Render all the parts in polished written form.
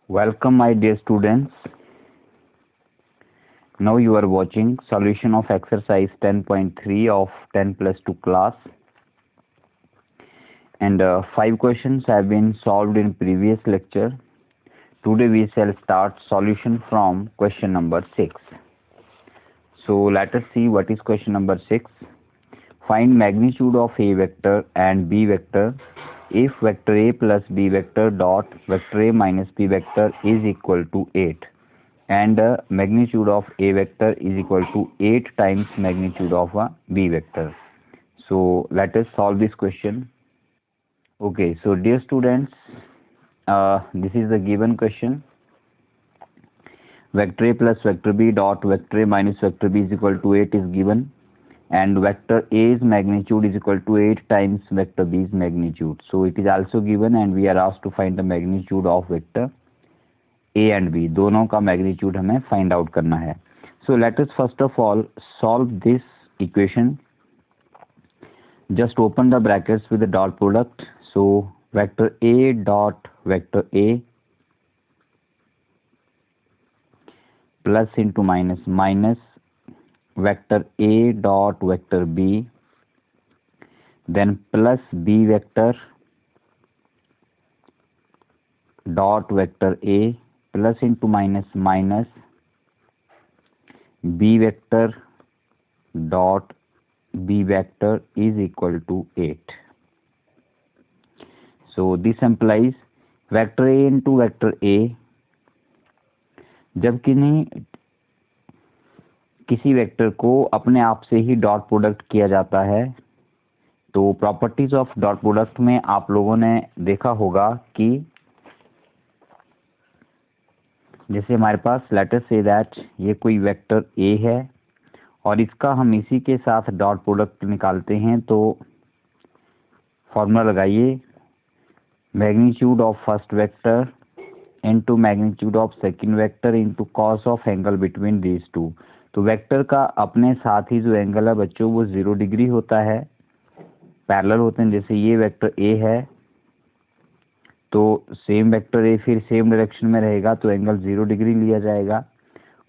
Welcome my dear students. Now you are watching solution of exercise 10.3 of 10 plus 2 class, and 5 questions have been solved in previous lecture. Today we shall start solution from question number 6. So let us see what is question number 6. Find magnitude of A vector and B vector if vector A plus B vector dot vector A minus B vector is equal to 8 and magnitude of A vector is equal to 8 times magnitude of B vector. So let us solve this question. Okay, so dear students, this is the given question. Vector A plus vector B dot vector A minus vector B is equal to 8 is given, and vector A's magnitude is equal to 8 times vector B's magnitude. So it is also given, and we are asked to find the magnitude of vector A and B. दोनों का magnitude हमें find out करना है. So let us first of all solve this equation. Just open the brackets with the dot product. So vector A dot vector A plus into minus minus vector A dot vector B, then plus B vector dot vector A plus into minus minus B vector dot B vector is equal to 8. So this implies vector A into vector A, जब किसी vector को अपने आप से ही dot product किया जाता है, तो प्रॉपर्टीज ऑफ डॉट प्रोडक्ट में आप लोगों ने देखा होगा कि जैसे हमारे पास लेट अस से दैट ये कोई वेक्टर ए है और इसका हम इसी के साथ डॉट प्रोडक्ट निकालते हैं, तो फॉर्मूला लगाइए magnitude of first vector into magnitude of second vector into cos of angle between these two. तो वेक्टर का अपने साथ ही जो एंगल है बच्चों वो 0 डिग्री होता है, पैरेलल होते हैं. जैसे ये वेक्टर ए है तो सेम वेक्टर ए फिर सेम डायरेक्शन में रहेगा तो एंगल 0 डिग्री लिया जाएगा.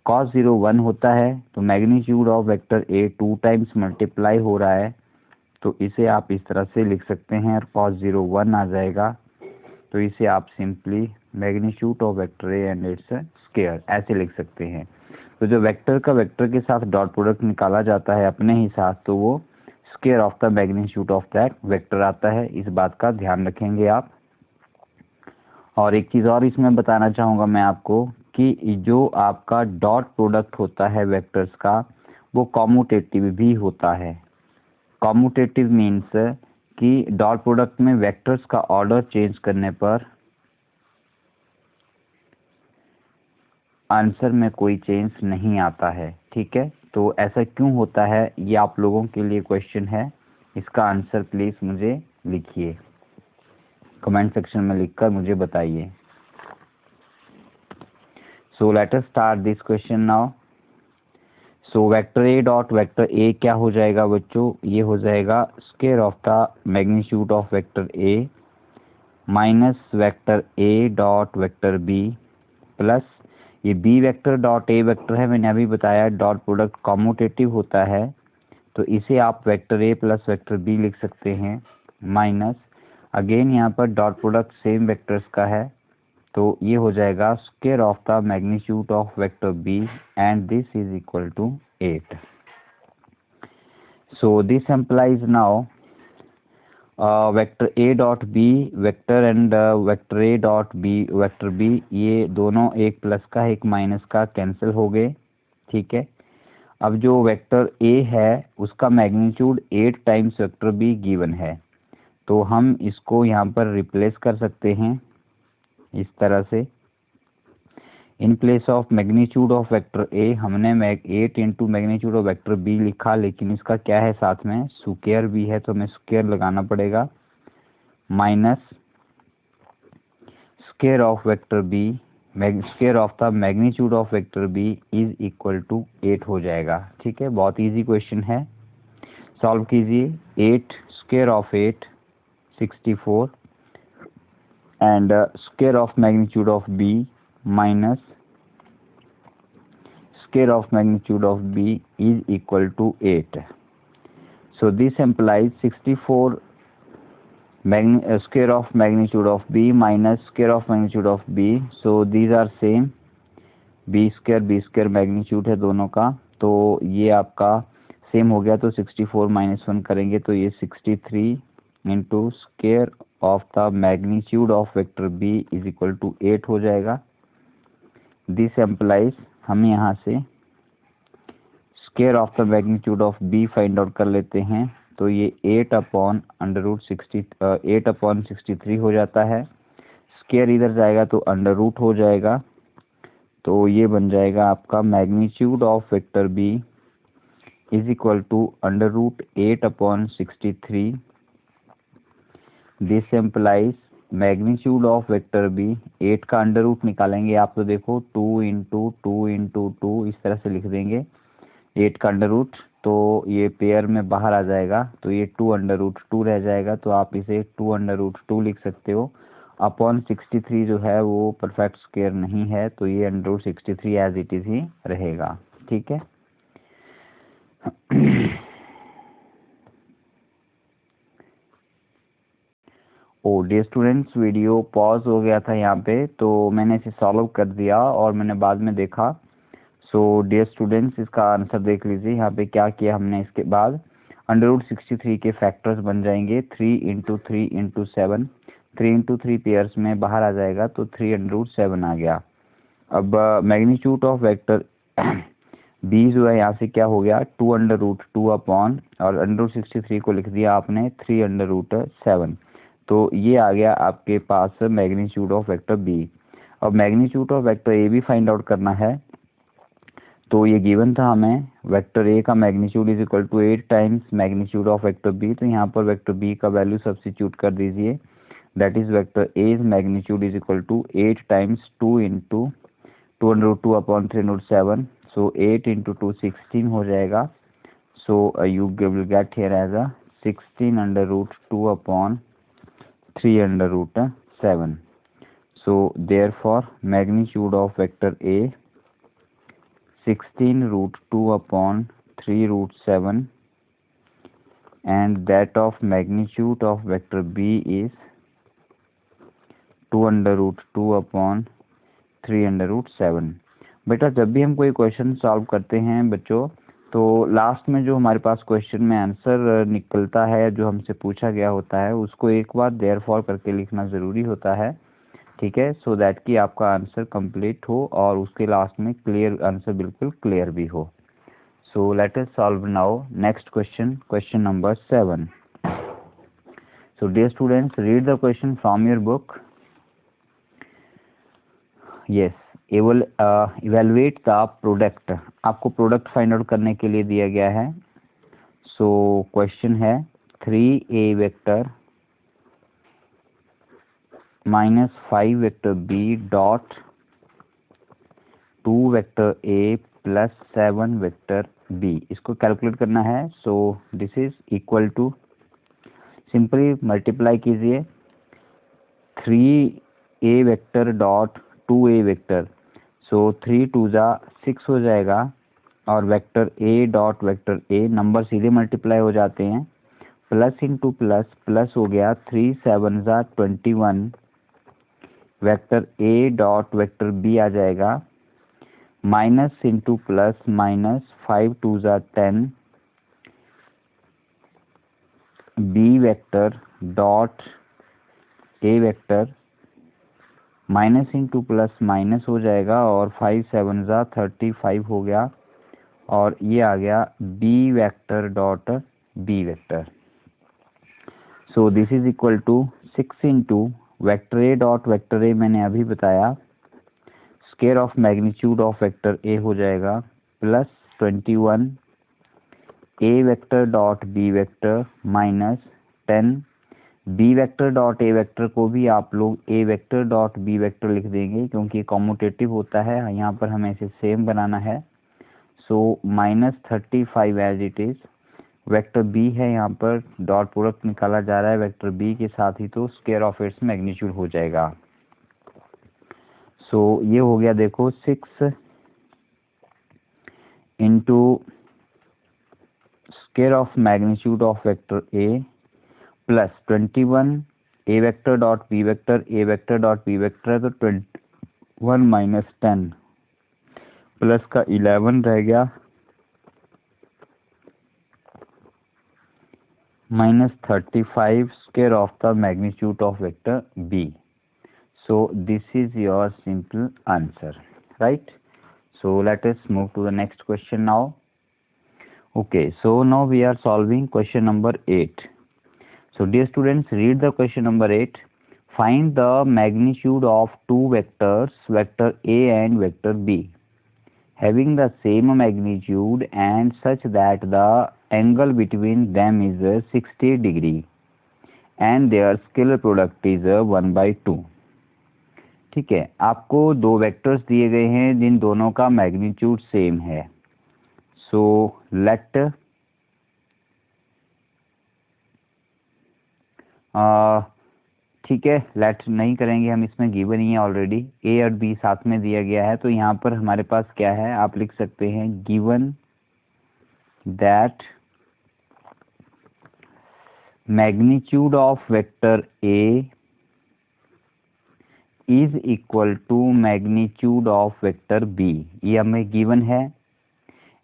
cos 0 1 होता है तो magnitude of vector A 2 times multiply हो रहा है, तो इसे आप इस तरह से लिख सकते हैं और cos 0 1 आ जाएगा, तो इसे आप simply magnitude of vector A and its square ऐसे लिख सकते हैं. तो जो वेक्टर का वेक्टर के साथ डॉट प्रोडक्ट निकाला जाता है अपने ही साथ, तो वो square of the magnitude of that vector आता है. इस बात का ध्यान रखेंगे आप. और एक चीज़ और इसमें बताना चाहूँगा मैं आपको कि जो आपका डॉट प्रोडक्ट होता है वेक्टर्स का वो कॉम्यूटेटिव भी होता है. कॉम्यूटेटिव मीन्स कि डॉट प्रोडक्ट में वेक्टर्स का ऑर्डर चेंज करने पर आंसर में कोई चेंज नहीं आता है. ठीक है, तो ऐसा क्यों होता है ये आप लोगों के लिए क्वेश्चन है. इसका आंसर प्लीज मुझे लिखिए, कमेंट सेक्शन में लिखकर मुझे बताइए. So let us start this question now. So vector A dot vector A क्या हो जाएगा बच्चों, ये हो जाएगा square of the magnitude of vector A minus vector A dot vector B plus ये B vector dot A vector है. मैंने अभी बताया डॉट प्रोडक्ट कॉम्यूटेटिव होता है, तो इसे आप vector A plus vector B लिख सकते हैं माइनस अगेन यहाँ पर डॉट प्रोडक्ट सेम वेक्टर्स का है, तो ये हो जाएगा square of the magnitude of vector B and this is equal to 8. So this implies now vector A dot B vector and vector A dot B vector B, ये दोनों एक plus का एक माइनस का कैंसिल हो गए. ठीक है, अब जो वेक्टर ए है उसका magnitude 8 times vector be given है, तो हम इसको यहाँ पर रिप्लेस कर सकते हैं इस तरह से. In place of magnitude of vector A हमने 8 into magnitude of vector B लिखा, लेकिन इसका क्या है साथ में स्क्वायर भी है, तो हमें स्क्वायर लगाना पड़ेगा minus square of vector B square of the magnitude of vector B is equal to 8 हो जाएगा. ठीक है, बहुत इजी क्वेश्चन है, सॉल्व कीजिए. 8 square of 8 64 and square of magnitude of b minus square of magnitude of b is equal to 8. So this implies 64 square of magnitude of b minus square of magnitude of b. So these are same, b square magnitude है दोनों का, तो ये आपका same हो गया। तो 64 minus 1 करेंगे तो ये 63 into square of the magnitude of vector b is equal to 8 हो जाएगा। दिस एम्प्लाइज हम यहाँ से square of the magnitude of b find out कर लेते हैं, तो ये 8/63 हो जाता है। स्क्वायर इधर जाएगा तो अंडर रूट हो जाएगा, तो ये बन जाएगा आपका magnitude of vector b is equal to under root 8/63। This implies magnitude of vector b, 8 का अंडर रूट निकालेंगे आप, तो देखो 2 इंटू 2 इस तरह से लिख देंगे 8 का अंडर रूट, तो ये पेयर में बाहर आ जाएगा, तो ये 2/√2 रह जाएगा, तो आप इसे 2/√2 लिख सकते हो। अपॉन 63 जो है वो परफेक्ट स्क्वायर नहीं है, तो ये √63 एज इट इज ही रहेगा। ठीक है। ओ डियर स्टूडेंट्स, वीडियो पॉज हो गया था यहाँ पे, तो मैंने इसे सॉल्व कर दिया और मैंने बाद में देखा। सो डियर स्टूडेंट्स, इसका आंसर देख लीजिए यहाँ पे क्या किया हमने। इसके बाद √63 के फैक्टर्स बन जाएंगे 3 इंटू 3 इंटू 7, 3 इंटू 3 पेयर्स में बाहर आ जाएगा, तो 3/7 आ गया। अब मैग्नीट्यूड ऑफ वेक्टर b जो है यहाँ से क्या हो गया 2/√2 अपॉन और √63 को लिख दिया आपने 3/7, तो ये आ गया आपके पास मैग्नीट्यूड ऑफ वेक्टर b। अब मैग्नीट्यूड ऑफ वेक्टर a भी फाइंड आउट करना है, तो ये गिवन था हमें वेक्टर a का magnitude is equal to 8 times magnitude of vector b, तो यहाँ पर वेक्टर b का वैल्यू सब्स्टिट्यूट कर दीजिए। That is vector a's magnitude is equal to 8 times 2 into 2/2 upon 3/7, so 8 into 2 16 हो जाएगा। So you will get here as a 16/2 upon 3/7। So therefore magnitude of vector a 16√2 upon 3/7 and that of magnitude of vector b is 2/2 upon 3/7। बेटा जब भी हम कोई question solve करते हैं बच्चों, तो लास्ट में जो हमारे पास क्वेश्चन में आंसर निकलता है जो हमसे पूछा गया होता है, उसको एक बार देयरफॉर करके लिखना ज़रूरी होता है। ठीक है, सो दैट कि आपका आंसर कंप्लीट हो और उसके लास्ट में क्लियर आंसर बिल्कुल क्लियर भी हो। So let us solve now next question, question number 7। So dear students, read the question from your book. Yes, evaluate the product, आपको प्रोडक्ट फाइंड आउट करने के लिए दिया गया है। सो क्वेश्चन है 3a vector minus 5 vector b dot 2 vector a plus 7 vector b, इसको calculate करना है। So this is equal to, simply multiply कीजिए 3a vector dot 2a vector, सो 3 2 जा 6 हो जाएगा, और vector a dot vector a, number सीधे मल्टीप्लाई हो जाते हैं, प्लस इंटू प्लस प्लस हो गया 3 7 जा 21, vector a dot vector b आ जाएगा, माइनस इंटू प्लस माइनस 5 2 जा 10, b vector dot a vector, minus into plus minus हो जाएगा, और 5 7 जा 35 हो गया, और ये आ गया b vector dot b vector. So this is equal to 6 into vector a dot vector a, मैंने अभी बताया square of magnitude of vector a हो जाएगा plus 21 a vector dot b vector minus 10, b vector dot a vector को भी आप लोग a vector dot b vector लिख देंगे क्योंकि कॉम्यूटेटिव होता है, यहाँ पर हमें इसे सेम बनाना है। So minus 35 as it is, vector b है, यहाँ पर डॉट प्रोडक्ट निकाला जा रहा है वेक्टर b के साथ ही, तो स्क्वायर ऑफ इट्स मैग्नीट्यूड हो जाएगा। सो ये हो गया देखो 6 into square of magnitude of vector A plus 21 A vector dot B vector, A vector dot B vector है तो 21 माइनस 10 प्लस का 11 रह गया minus 35 square of the magnitude of vector b. So this is your simple answer, right? So let us move to the next question now. Okay, so now we are solving question number 8. So dear students, read the question number 8. Find the magnitude of two vectors, vector a and vector b, having the same magnitude and such that the angle between them is 60 degree and their scalar product is 1/2. ठीक है, आपको दो vectors दिए गए हैं जिन दोनों का magnitude same है. सो लेट ठीक है, लेट नहीं करेंगे हम, इसमें गिवन ही है ऑलरेडी, ए और बी साथ में दिया गया है. तो यहाँ पर हमारे पास क्या है, आप लिख सकते हैं given that magnitude of vector A is equal to magnitude of vector B. ये हमें गिवन है.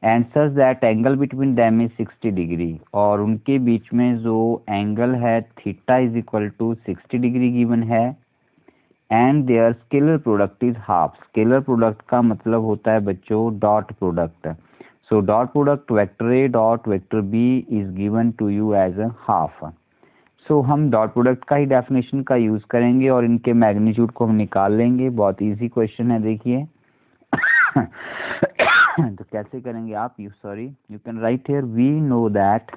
And such that angle between them is 60 degree, और उनके बीच में जो एंगल है theta is equal to 60 degree given है. And their scalar product is half. Scalar product का मतलब होता है बच्चों dot product. So dot product vector A dot vector B is given to you as a half. So हम dot product का ही definition का use करेंगे और इनके मैग्नीट्यूड को हम निकाल लेंगे. बहुत इजी क्वेश्चन है, देखिए. तो कैसे करेंगे आप, you can write here, we know that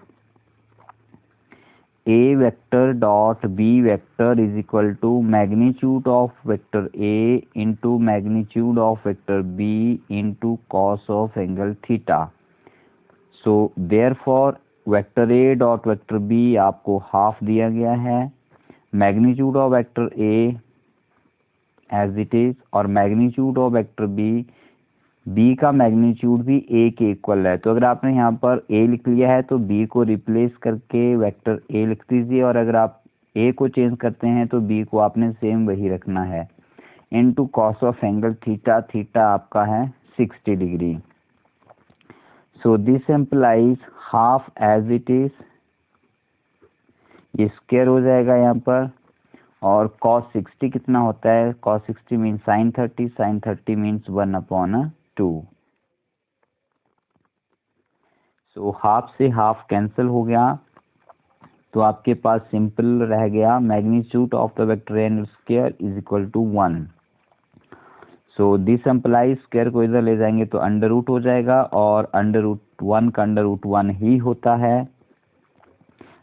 A vector dot B vector is equal to magnitude of vector A into magnitude of vector B into cos of angle theta. So therefore vector A dot vector B आपको half दिया गया है, magnitude of vector A as it is, और magnitude of vector B का magnitude भी A के equal है. तो अगर आपने यहाँ पर ए लिख लिया है तो बी को रिप्लेस करके वेक्टर ए लिख दीजिए, और अगर आप ए को चेंज करते हैं तो बी को आपने सेम वही रखना है. Into cos of angle theta, theta आपका है 60 degree. So this implies half as it is, ये स्क्वायर हो जाएगा यहाँ पर, और cos 60 कितना होता है, cos 60 means sin 30, sin 30 means 1/2. So half से हाफ कैंसिल हो गया, तो आपके पास सिंपल रह गया magnitude of the vector and square is equal to 1. So this implies square को इधर ले जाएंगे तो अंडर रूट हो जाएगा, और अंडर रूट 1 का अंडर रूट 1 ही होता है.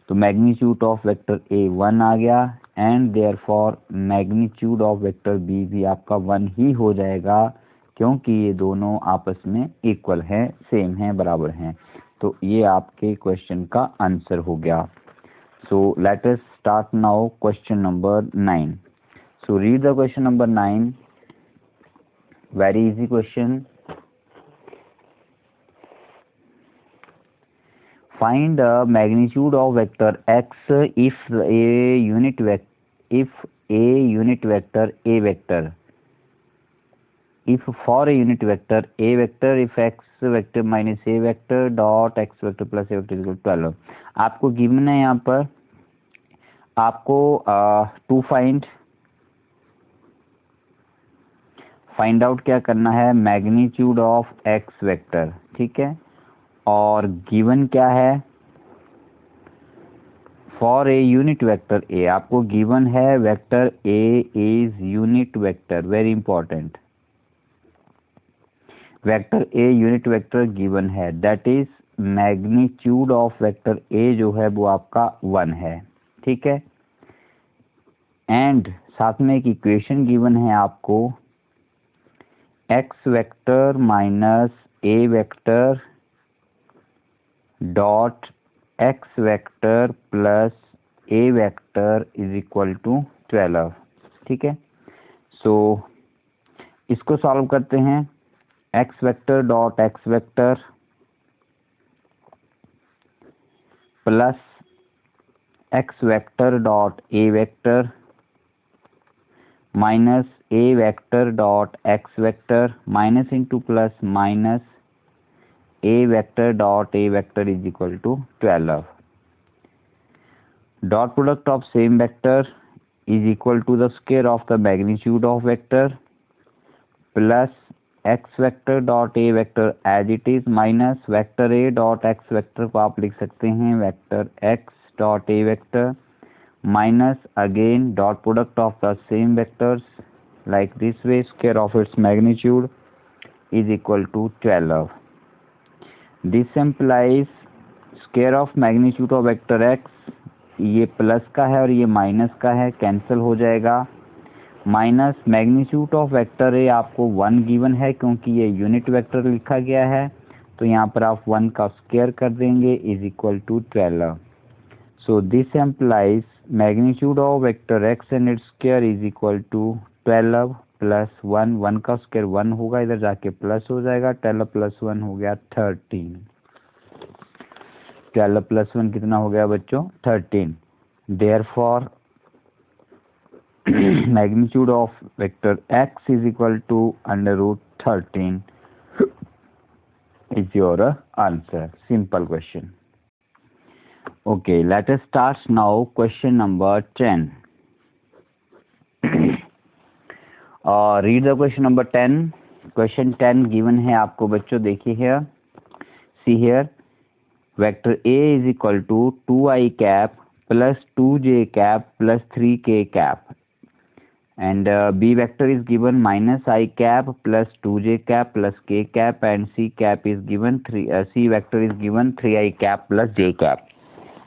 तो मैग्नीट्यूड ऑफ वेक्टर ए 1 आ गया, and therefore magnitude of vector B भी आपका 1 ही हो जाएगा, क्योंकि ये दोनों आपस में इक्वल हैं, सेम हैं, बराबर हैं. तो ये आपके क्वेश्चन का आंसर हो गया. सो let us start now question number 9. So read the question number 9. Very easy question. Find the magnitude of vector x if a unit vector a vector, if for a unit vector a vector if x vector minus a vector dot x vector plus a vector is equal to 12. आपको given है यहाँ पर, आपको to find out क्या करना है, magnitude of x vector. ठीक है, और गिवन क्या है, for a unit vector A, आपको गिवन है vector A is unit vector. Very important, vector A unit vector given है, that is magnitude of vector A जो है वो आपका 1 है. ठीक है, एंड साथ में एक इक्वेशन गिवन है आपको, X vector minus A vector dot X vector plus A vector is equal to 12. ठीक है, सो इसको सॉल्व करते हैं। X vector dot X vector plus X vector dot A vector minus A vector dot X vector minus into plus minus A vector dot A vector is equal to 12. Dot product of same vector is equal to the square of the magnitude of vector plus x vector dot a vector as it is minus vector a dot x vector को आप लिख सकते हैं vector x dot a vector minus again dot product of the same vectors like this way, square of its magnitude is equal to 12. This implies square of magnitude of vector x, ये plus का है और ये minus का है, cancel हो जाएगा, minus magnitude of vector A आपको 1 गिवन है क्योंकि ये यूनिट वेक्टर लिखा गया है, तो यहाँ पर आप 1 का स्क्वायर कर देंगे is equal to 12. So this implies magnitude of vector X and its square is equal to 12 plus 1, 1 का स्क्वायर 1 होगा, इधर जाके प्लस हो जाएगा, 12 प्लस 1 हो गया 13. 12 प्लस 1 कितना हो गया बच्चों? 13. Therefore magnitude of vector x is equal to under root 13 is your answer. Simple question. Okay, let us start now question number 10. Read the question number 10. Question 10 given है आपको बच्चों, देखिए here, see here, vector A is equal to 2i cap plus 2j cap plus 3k cap and B vector is given minus i cap plus 2j cap plus k cap and C cap is given C vector is given 3i cap plus j cap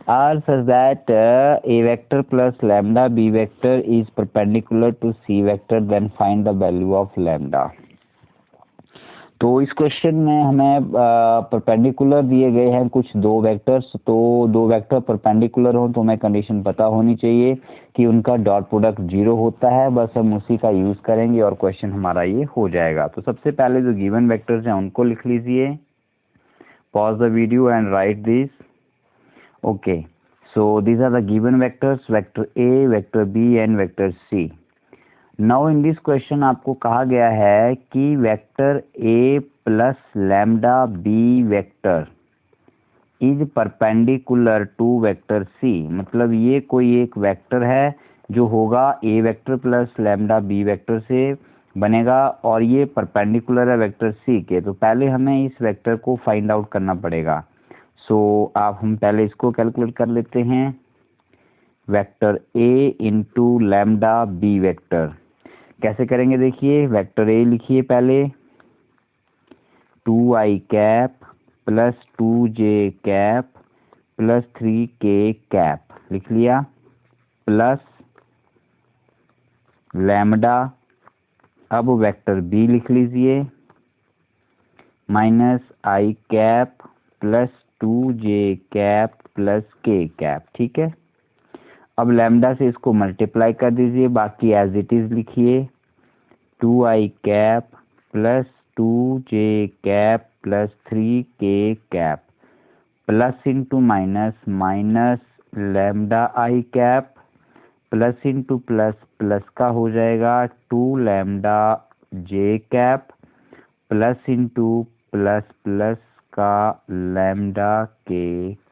are such that A vector plus lambda B vector is perpendicular to C vector, then find the value of lambda. तो इस question में हमें perpendicular दिए गए हैं कुछ दो vectors, तो दो वेक्टर परपेंडिकुलर हो तो हमें कंडीशन पता होनी चाहिए कि उनका डॉट प्रोडक्ट 0 होता है, बस हम उसी का यूज़ करेंगे और क्वेश्चन हमारा ये हो जाएगा. तो सबसे पहले जो गिवन वेक्टर्स हैं उनको लिख लीजिए. Pause the video and write this. Okay, so these are the given vectors, vector A, vector B and vector C. Now in this question आपको कहा गया है कि vector A plus lambda B vector is perpendicular to vector C. मतलब ये कोई एक vector है जो होगा A vector plus lambda B vector से बनेगा और ये परपेंडिकुलर है वेक्टर सी के. तो पहले हमें इस वेक्टर को फाइंड आउट करना पड़ेगा. सो हम पहले इसको कैलकुलेट कर लेते हैं. Vector A into lambda B vector कैसे करेंगे देखिए. वेक्टर ए लिखिए पहले 2i cap plus 2j cap plus 3k cap लिख लिया, प्लस लैम्डा. अब वेक्टर बी लिख लीजिए minus i cap plus 2j cap plus k cap. ठीक है, अब लैम्डा से इसको मल्टीप्लाई कर दीजिए, बाकी एज इट इज लिखिए 2i cap plus 2j cap plus 3k cap plus into minus minus lambda i cap plus into plus plus का हो जाएगा 2 lambda j cap plus into plus plus का लैम्डा k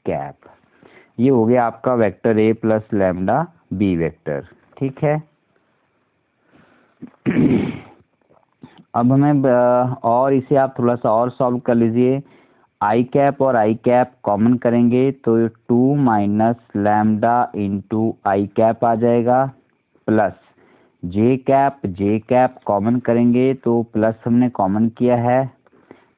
कैप. ये हो गया आपका vector A plus lambda B vector. ठीक है, अब हमें और इसे आप थोड़ा सा और सॉल्व कर लीजिए. आई कैप और आई कैप कॉमन करेंगे तो 2 माइनस लैम्डा इंटू आई कैप आ जाएगा, प्लस जे कैप कॉमन करेंगे तो प्लस हमने कॉमन किया है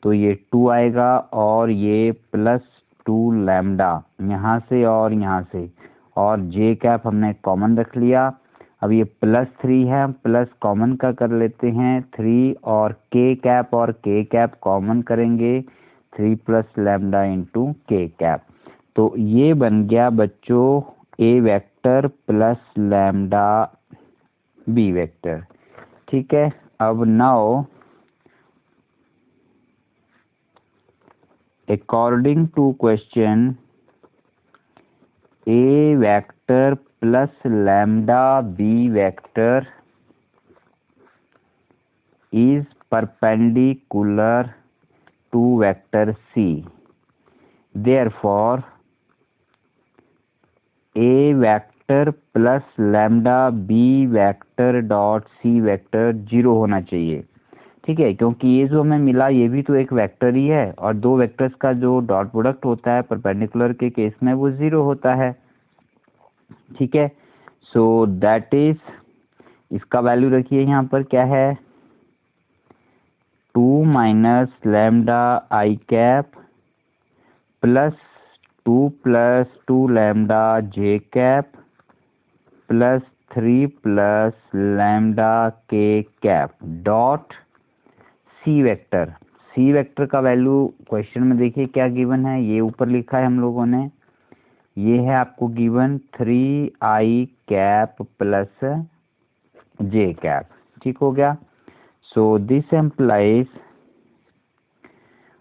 तो ये 2 आएगा और ये प्लस 2 लैम्डा यहाँ से और यहाँ से, और जे कैप हमने कॉमन रख लिया. अब ये प्लस 3 है, प्लस कॉमन का कर लेते हैं 3 और के कैप कॉमन करेंगे 3 plus lambda into K cap. तो ये बन गया बच्चों A vector plus lambda B vector. ठीक है, अब now according to question, a vector plus lambda b vector is perpendicular to vector c. Therefore a vector plus lambda b vector dot c vector 0 होना चाहिए। ठीक है, क्योंकि ये जो हमें मिला ये भी तो एक वेक्टर ही है और दो वेक्टर्स का जो डॉट प्रोडक्ट होता है परपेंडिकुलर के केस में वो 0 होता है। ठीक है, सो दैट इज, इसका वैल्यू रखिए यहाँ पर क्या है, 2 माइनस लैम्डा आई कैप प्लस 2 लैम्डा जे कैप प्लस 3 लैम्डा के cap dot C vector. C vector का वैल्यू क्वेश्चन में देखिए क्या गिवन है, ये ऊपर लिखा है हम लोगों ने, ये है आपको गिवन 3i कैप प्लस जे कैप। ठीक हो गया, सो दिस एम्प्लाइज,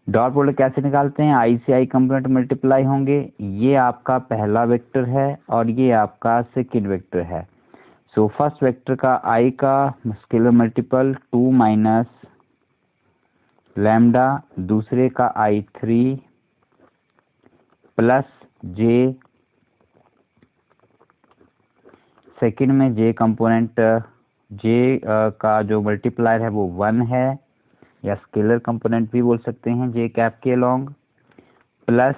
डॉट प्रोडक्ट कैसे निकालते हैं, आई से आई कंपोनेंट मल्टीप्लाई होंगे, ये आपका पहला वेक्टर है और ये आपका सेकेंड वेक्टर है। सो फर्स्ट वेक्टर का आई का स्केलर मल्टीपल 2 माइनस लैम्डा, दूसरे का i3 प्लस जे, सेकेंड में जे कंपोनेंट, जे का जो मल्टीप्लायर है वो 1 है या स्केलर कंपोनेंट भी बोल सकते हैं जे कैप के along, plus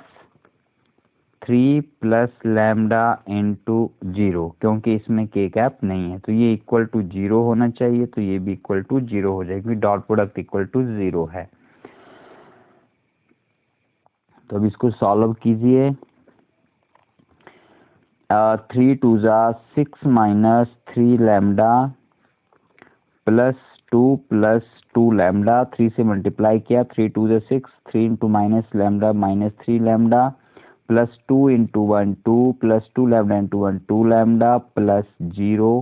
3 plus lambda into 0, क्योंकि इसमें के कैप नहीं है तो ये इक्वल टू 0 होना चाहिए, तो ये भी इक्वल टू 0 हो जाएगी, डॉट प्रोडक्ट इक्वल टू 0 है। तो अब इसको सॉल्व कीजिए, 3 2 6 माइनस 3 लैम्डा प्लस 2 लैम्डा, 3 से मल्टीप्लाई किया, 3 2 6, 3 into minus lambda minus 3 lambda plus 2 into 1 2 plus 2 lambda into 1 2 lambda plus 0,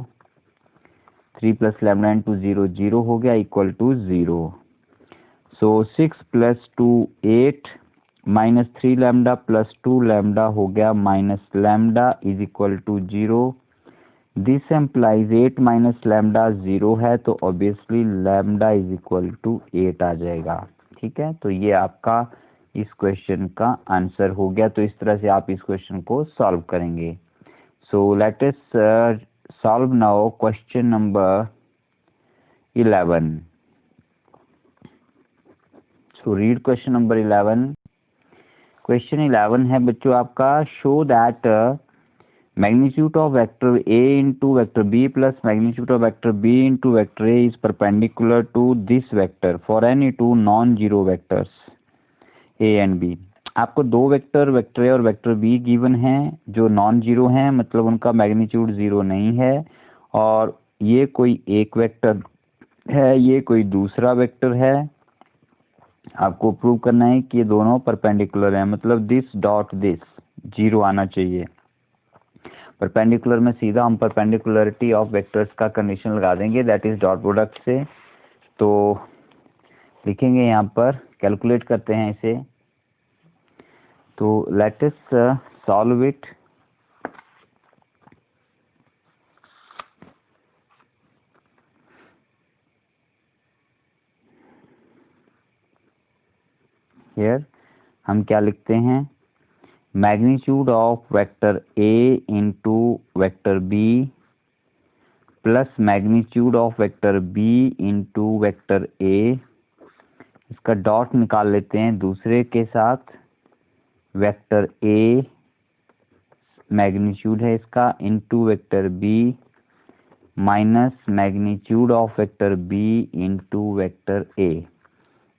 3 plus lambda into 0 0 हो गया equal to 0। So 6 plus 2 8 minus 3 lambda plus 2 lambda हो गया minus lambda is equal to 0। This implies 8 minus lambda 0 है तो obviously lambda is equal to 8 आ जाएगा। ठीक है, तो ये आपका इस क्वेश्चन का आंसर हो गया। तो इस तरह से आप इस क्वेश्चन को सॉल्व करेंगे। सो let us solve now question number 11। So read question number 11। Question 11 है बच्चों आपका, show that magnitude of vector a into vector b plus magnitude of vector b into vector a is perpendicular to this vector for any two non-zero vectors a and b। आपको दो vector, vector A और vector be given हैं जो non zero हैं, मतलब उनका magnitude zero नहीं है, और ये कोई एक वेक्टर है, ये कोई दूसरा वेक्टर है। आपको प्रूव करना है कि ये दोनों परपेंडिकुलर हैं, मतलब दिस डॉट दिस जीरो आना चाहिए। परपेंडिकुलर में सीधा हम परपेंडिकुलरिटी ऑफ वेक्टर्स का कंडीशन लगा देंगे, दैट इज डॉट प्रोडक्ट से। तो लिखेंगे यहाँ पर, कैलकुलेट करते हैं इसे। तो let us solve it. Here हम क्या लिखते हैं, magnitude of vector A into vector B plus magnitude of vector B into vector A, इसका डॉट निकाल लेते हैं दूसरे के साथ, वेक्टर ए मैग्नीट्यूड है इसका into vector B minus magnitude of vector B into vector A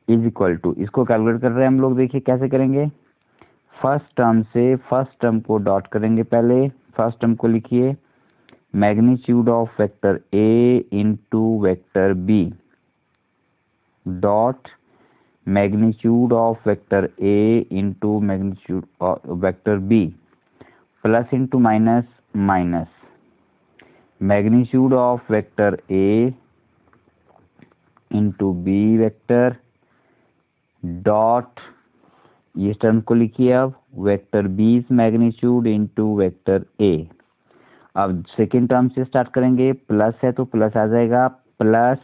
is equal to, इसको कैलकुलेट कर रहे हैं हम लोग। देखिए कैसे करेंगे, फर्स्ट टर्म से फर्स्ट टर्म को डॉट करेंगे। पहले फर्स्ट टर्म को लिखिए, magnitude of vector A into vector B dot magnitude of vector A into magnitude of vector B plus into minus minus magnitude of vector A into B vector dot, ये term को लिखिए अब, vector B magnitude into vector A. अब second term से start करेंगे, plus है तो plus आ जाएगा, plus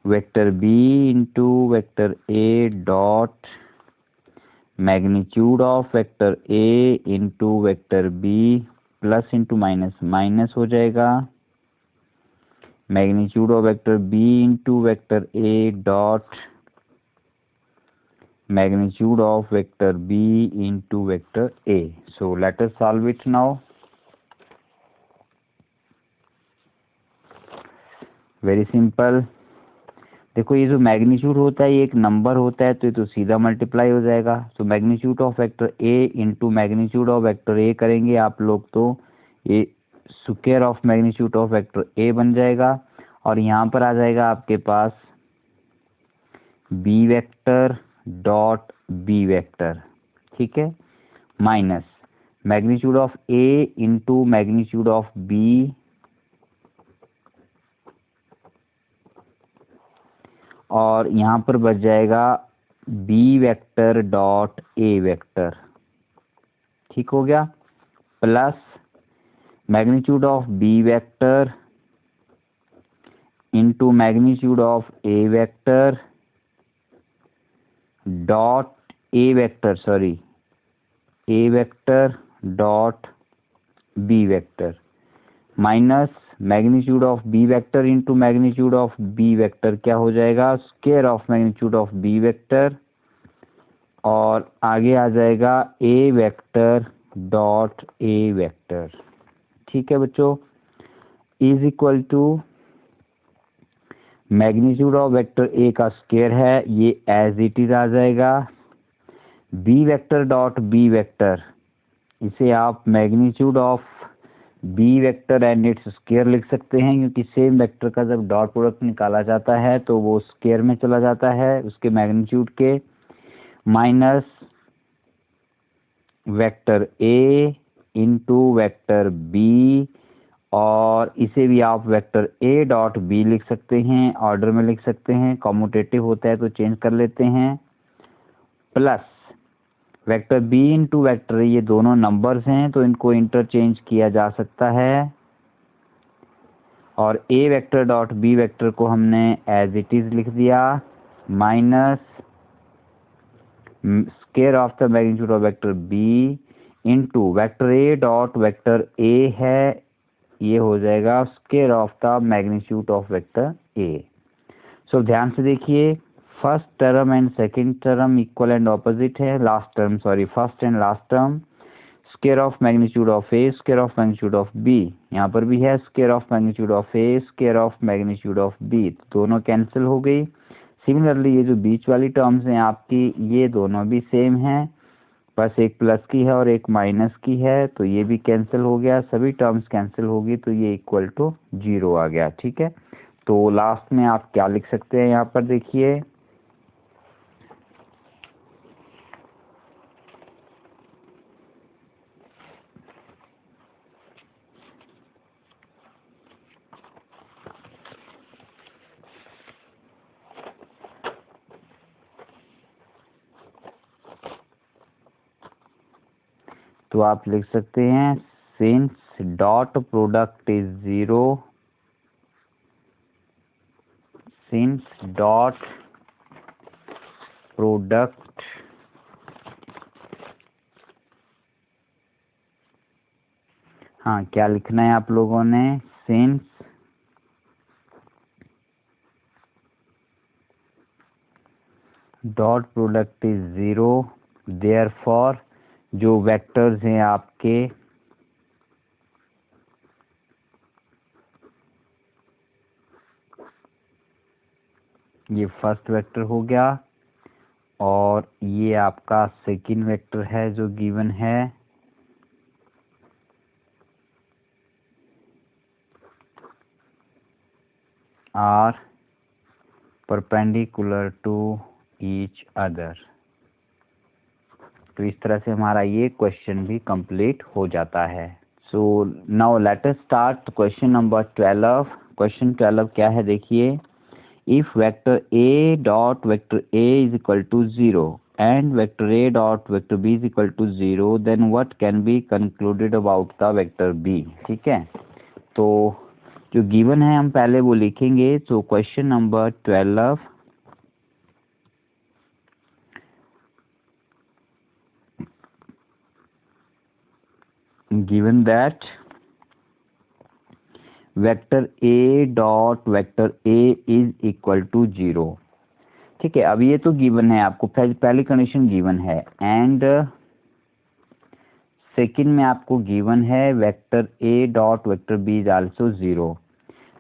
vector B into vector A dot magnitude of vector A into vector B, plus into minus minus हो जाएगा, magnitude of vector B into vector A dot magnitude of vector b into vector a. So let us solve it now. Very simple. देखो ये जो magnitude होता है ये एक number होता है, तो ये तो सीधा मल्टीप्लाई हो जाएगा। तो magnitude of vector A into magnitude of vector A करेंगे आप लोग तो ये square of magnitude of vector A बन जाएगा, और यहाँ पर आ जाएगा आपके पास B vector dot B vector, ठीक है, minus magnitude of A into magnitude of B, और यहाँ पर बच जाएगा B vector dot A vector, ठीक हो गया, plus magnitude of B vector into magnitude of A vector dot A vector dot B vector, minus magnitude of B vector into magnitude of B vector, क्या हो जाएगा, square of magnitude of B vector, और आगे आ जाएगा A vector dot A vector, ठीक है बच्चों, is equal to magnitude of vector A का स्क्वायर है, ये एज इट इज आ जाएगा, B vector dot B vector, इसे आप magnitude of B vector and its square लिख सकते हैं, क्योंकि सेम वेक्टर का जब डॉट प्रोडक्ट निकाला जाता है तो वो स्क्वायर में चला जाता है उसके मैग्नीट्यूड के, minus vector A into vector B, और इसे भी आप वेक्टर ए डॉट बी लिख सकते हैं, ऑर्डर में लिख सकते हैं, कॉम्यूटेटिव होता है तो चेंज कर लेते हैं, plus vector B into vector, ये दोनों नंबर्स हैं तो इनको इंटरचेंज किया जा सकता है, और A vector dot B vector को हमने एज इट इज लिख दिया, minus square of the magnitude of vector B into vector A dot vector A है, ये हो जाएगा square of the magnitude of vector A. So ध्यान से देखिए, first term and second term equal and opposite है, last term sorry first and last term square of magnitude of A square of magnitude of B, यहाँ पर भी है square of magnitude of A square of magnitude of B, दोनों cancel हो गई। Similarly ये जो बीच वाली टर्म्स हैं आपकी, ये दोनों भी सेम हैं, बस एक प्लस की है और एक माइनस की है, तो ये भी कैंसिल हो गया, सभी टर्म्स कैंसिल होगी, तो ये इक्वल टू 0 आ गया, ठीक है। तो लास्ट में आप क्या लिख सकते हैं, यहाँ पर देखिए, तो आप लिख सकते हैं since dot product is 0, since dot product हाँ क्या लिखना है आप लोगों ने, since dot product is 0 therefore जो वेक्टर्स हैं आपके ये फर्स्ट वेक्टर हो गया, और ये आपका सेकंड वेक्टर है जो गिवन है, are perpendicular to each other. तो इस तरह से हमारा ये क्वेश्चन भी कंप्लीट हो जाता है। So now let us start question number 12। Question 12 क्या है देखिए, if vector A dot vector A is equal to 0 and vector A dot vector B is equal to 0 then what can be concluded about the vector B. ठीक है, तो जो given है हम पहले वो लिखेंगे। तो question number 12, given that vector A dot vector A is equal to 0। ठीक है, अब ये तो गिवन है, आपको पहली कंडीशन गिवन है, एंड सेकंड में आपको गिवन है vector A dot vector B is also 0।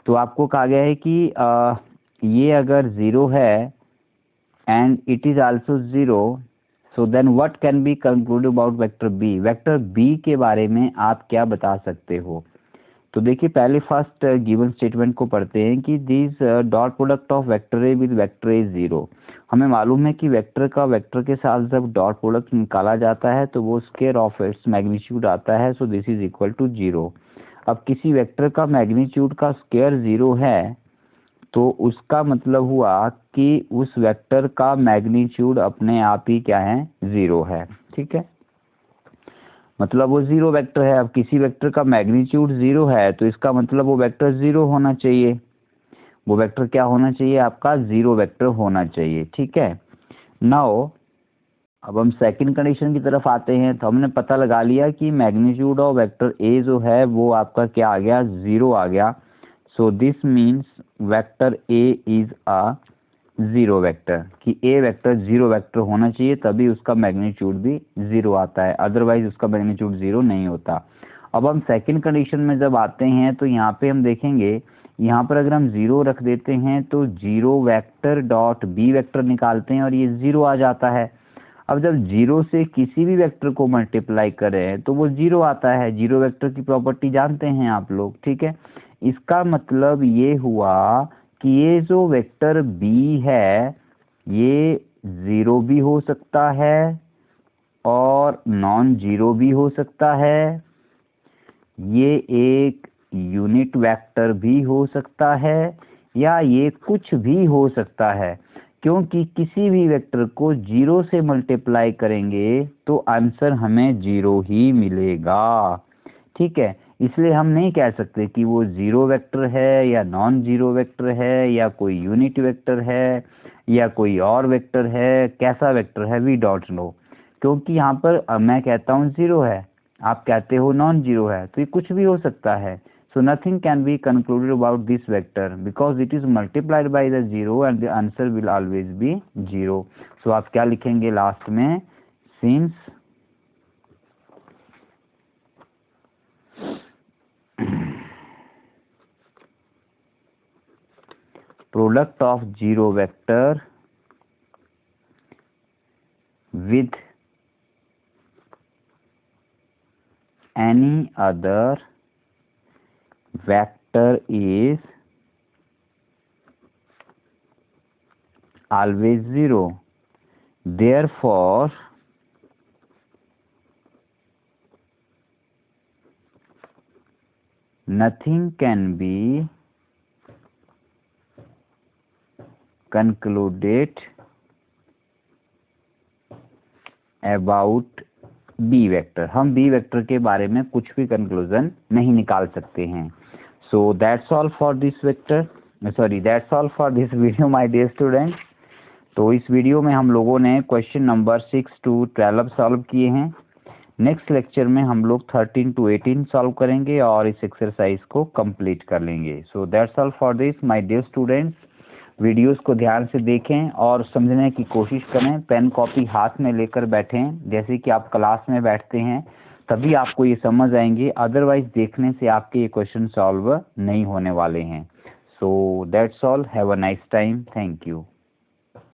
तो आपको कहा गया है कि ये अगर 0 है and it is also 0, so then what can be conclude about vector B. Vector B के बारे में आप क्या बता सकते हो। तो देखिए पहले फर्स्ट गिवन स्टेटमेंट को पढ़ते हैं कि this dot product of vector A with vector A 0। हमें मालूम है कि वेक्टर का वेक्टर के साथ जब डॉट प्रोडक्ट निकाला जाता है तो वो स्क्वायर ऑफ इट्स मैग्नीट्यूड आता है, so this is equal to 0। अब किसी वेक्टर का मैग्नीट्यूड का स्क्वायर 0 है तो उसका मतलब हुआ कि उस वेक्टर का मैग्नीट्यूड अपने आप ही क्या है, 0 है। ठीक है, मतलब वो 0 वेक्टर है। अब किसी वेक्टर का मैग्नीट्यूड 0 है तो इसका मतलब वो वेक्टर 0 होना चाहिए। वो वेक्टर क्या होना चाहिए, आपका 0 वेक्टर होना चाहिए। ठीक है, नाउ अब हम सेकंड कंडीशन की तरफ आते हैं। तो हमने पता लगा लिया कि मैग्नीट्यूड ऑफ वेक्टर ए जो है वो आपका क्या आ गया, 0 आ गया। So this means vector A is a 0 vector, कि ए वेक्टर 0 वेक्टर होना चाहिए तभी उसका मैग्नीट्यूड भी 0 आता है, अदरवाइज उसका मैग्नीट्यूड 0 नहीं होता। अब हम सेकंड कंडीशन में जब आते हैं तो यहाँ पे हम देखेंगे, यहाँ पर अगर हम 0 रख देते हैं तो 0 वेक्टर डॉट बी वेक्टर निकालते हैं और ये 0 आ जाता है। अब जब 0 से किसी भी वेक्टर को मल्टीप्लाई करें तो वो 0 आता है। 0 वेक्टर की प्रॉपर्टी जानते हैं आप लोग। ठीक है, इसका मतलब ये हुआ कि ये जो वेक्टर बी है ये 0 भी हो सकता है और नॉन 0 भी हो सकता है। ये एक यूनिट वेक्टर भी हो सकता है या ये कुछ भी हो सकता है, क्योंकि किसी भी वेक्टर को 0 से मल्टीप्लाई करेंगे तो आंसर हमें 0 ही मिलेगा। ठीक है, इसलिए हम नहीं कह सकते कि वो 0 वेक्टर है या नॉन 0 वेक्टर है या कोई यूनिट वेक्टर है या कोई और वेक्टर है, कैसा वेक्टर है, वी डोंट नो। क्योंकि यहाँ पर मैं कहता हूँ 0 है, आप कहते हो नॉन 0 है, तो ये कुछ भी हो सकता है। So nothing can be concluded about this vector because it is multiplied by the 0 and the answer will always be 0। सो आप क्या लिखेंगे लास्ट में, since product of 0 vector with any other vector is always 0. Therefore nothing can be concluded about B vector. हम B vector के बारे में कुछ भी कंक्लूजन नहीं निकाल सकते हैं। So that's all for this vector, sorry that's all for this video my dear students. तो इस वीडियो में हम लोगों ने क्वेश्चन नंबर 6 to 12 सॉल्व किए हैं। नेक्स्ट लेक्चर में हम लोग 13 to 18 सॉल्व करेंगे और इस एक्सरसाइज को कंप्लीट कर लेंगे। So that's all for this my dear students. Videos को ध्यान से देखें और समझने की कोशिश करें। पेन कॉपी हाथ में लेकर बैठें, जैसे कि आप क्लास में बैठते हैं तभी आपको ये समझ आएंगे, अदरवाइज देखने से आपके ये क्वेश्चन सॉल्व नहीं होने वाले हैं। So that's all, have a nice time, thank you.